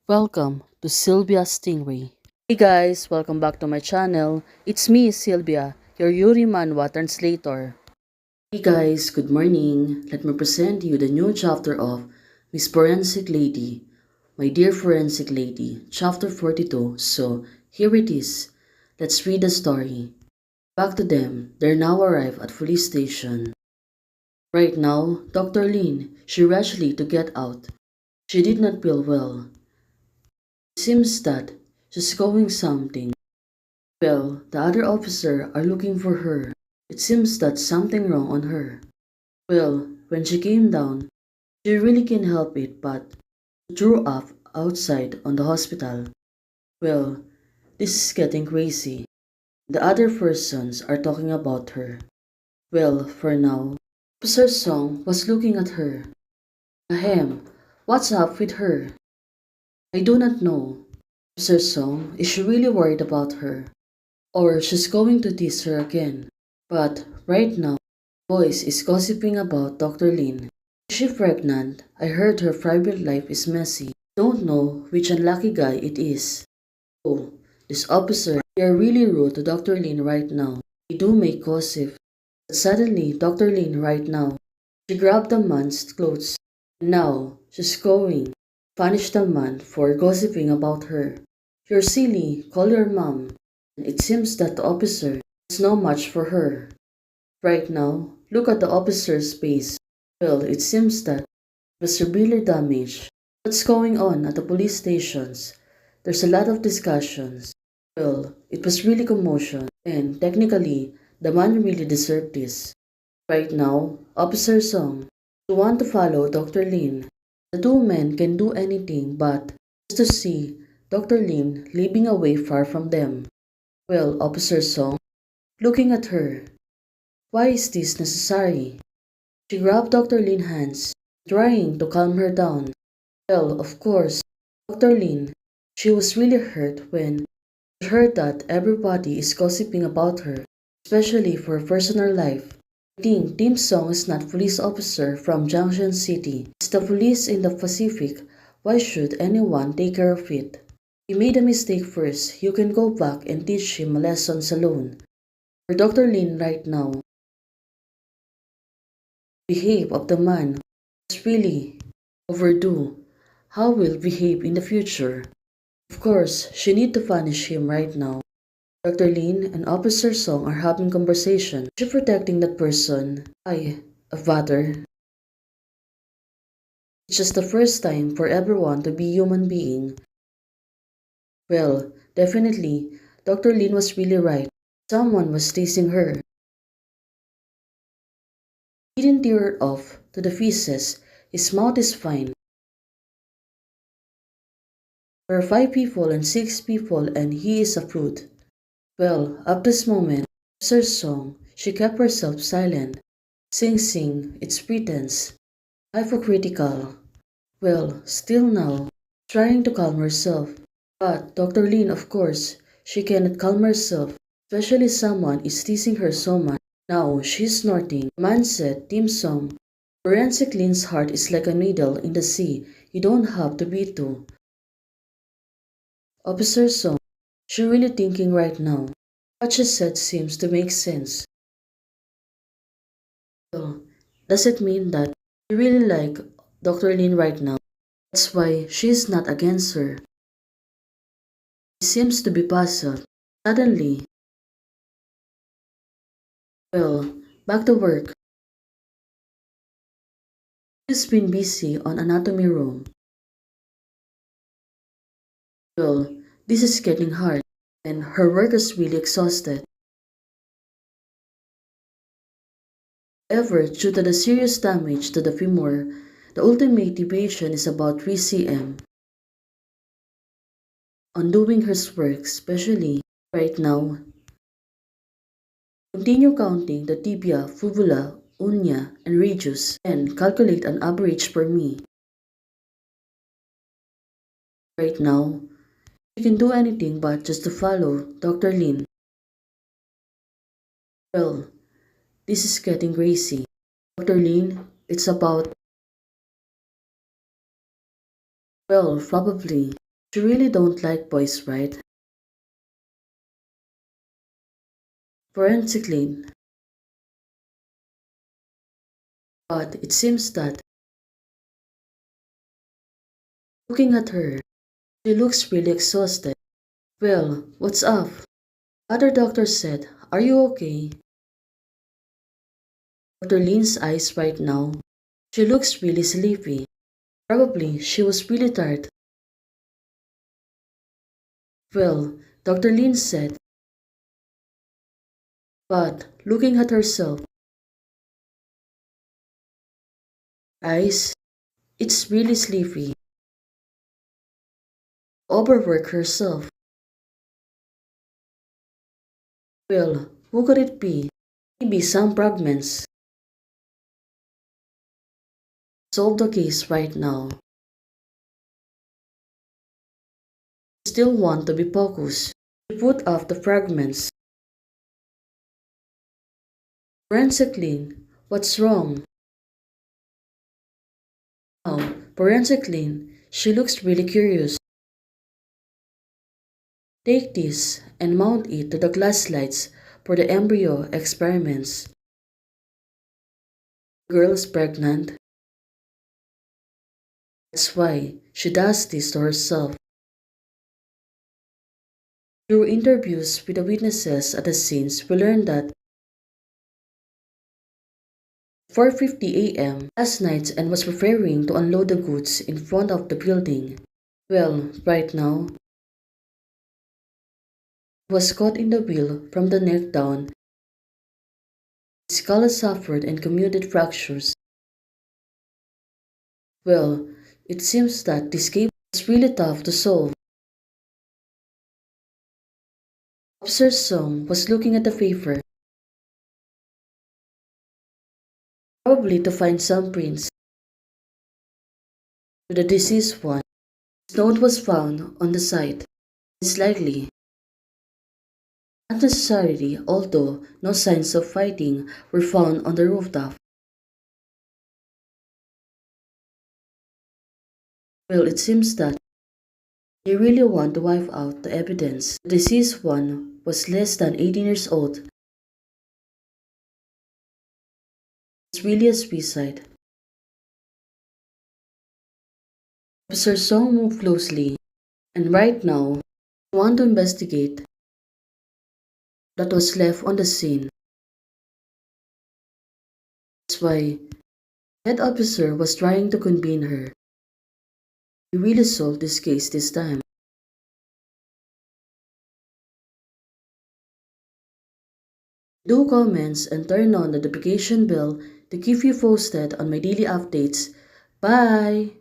Welcome to Sylvia Stingray. Hey guys, welcome back to my channel. It's me, Sylvia, your Yuri Manhwa translator. Hey guys, good morning. Let me present you the new chapter of Miss Forensic Lady. My dear Forensic Lady, chapter 42. So, here it is. Let's read the story. Back to them. They're now arrived at police station. Right now, Dr. Lin, she rushed Lee to get out. She did not feel well. It seems that she's going something. Well, the other officer are looking for her. It seems that something wrong on her. Well, when she came down, she really can't help it but threw up outside on the hospital. Well, this is getting crazy. The other persons are talking about her. Well, for now, Officer Song was looking at her. Ahem, what's up with her? I do not know. Officer Song, is she really worried about her? Or she's going to tease her again? But right now, voice is gossiping about Dr. Lin. Is she pregnant? I heard her private life is messy. Don't know which unlucky guy it is. Oh, this officer, they are really rude to Dr. Lin right now. They do make gossip. But suddenly, Dr. Lin right now, she grabbed the man's clothes. And now, she's going to punish the man for gossiping about her. You're silly, call your mom. And it seems that the officer has no match for her. Right now, look at the officer's face. Well, it seems that he was severely damaged. What's going on at the police stations? There's a lot of discussions. Well, it was really commotion, and technically, the man really deserved this. Right now, Officer Song, you want to follow Dr. Lin. The two men can do anything but just to see Dr. Lin living away far from them. Well, Officer Song, looking at her, why is this necessary? She grabbed Dr. Lin's hands, trying to calm her down. Well, of course, Dr. Lin, she was really hurt when she heard that everybody is gossiping about her, especially for her personal life. I think Tim Song is not police officer from Junction City. It's the police in the Pacific. Why should anyone take care of it? He made a mistake first. You can go back and teach him a lesson alone. For Dr. Lin right now, behave of the man was really overdue. How will behave in the future? Of course, she need to punish him right now. Dr. Lin and Officer Song are having conversation. Is she protecting that person? A father. It's just the first time for everyone to be human being. Well, definitely, Dr. Lin was really right. Someone was teasing her. He didn't tear her off to the feces. His mouth is fine. There are 5 people and 6 people and he is a fruit. Well, up this moment, Officer Song, she kept herself silent. Sing, it's pretense. Hypocritical. Well, still now, trying to calm herself. But Dr. Lin, of course, she cannot calm herself, especially someone is teasing her so much. Now, she's snorting. Man said, Tim Song, Forensic Lin's heart is like a needle in the sea. You don't have to be too. Officer Song, she really thinking right now. What she said seems to make sense. So, does it mean that she really like Dr. Lin right now? That's why she's not against her. He seems to be puzzled. Suddenly, well, back to work. She's been busy on anatomy room. Well, this is getting hard, and her work is really exhausted. However, due to the serious damage to the femur, the ultimate deviation is about 3 cm. On doing her work, especially right now, continue counting the tibia, fibula, ulna, and radius, and calculate an average per me. Right now, you can do anything but just to follow Dr. Lin. Well, this is getting crazy. Dr. Lin, it's about, well, probably You really don't like boys, right? Forensically, but it seems that looking at her, she looks really exhausted. Well, what's up? Other doctor said, are you okay? Dr. Lynn's eyes right now. She looks really sleepy. Probably she was really tired. Well, Dr. Lynn said, but looking at herself, eyes, it's really sleepy. Overwork herself. Well, who could it be? Maybe some fragments. Solve the case right now. Still want to be focused. She put off the fragments. Forensic Lynn, what's wrong? Now, Forensic Lynn, she looks really curious. Take this and mount it to the glass slides for the embryo experiments. The girl is pregnant. That's why she does this to herself. Through interviews with the witnesses at the scenes, we learned that 4:50 a.m. last night and was preparing to unload the goods in front of the building. Well, right now, he was caught in the wheel from the neck down. His skull has suffered and comminuted fractures. Well, it seems that this case was really tough to solve. Officer Song was looking at the paper, probably to find some prints to the deceased one. His note was found on the site. It's likely, not necessarily, although no signs of fighting were found on the rooftop. Well, it seems that they really want to wipe out the evidence. The deceased one was less than 18 years old. It's really a suicide. Officer Song moved closely, and right now, they want to investigate that was left on the scene. That's why head officer was trying to convene her. We really solved this case this time. Do comments and turn on the notification bell to keep you posted on my daily updates. Bye!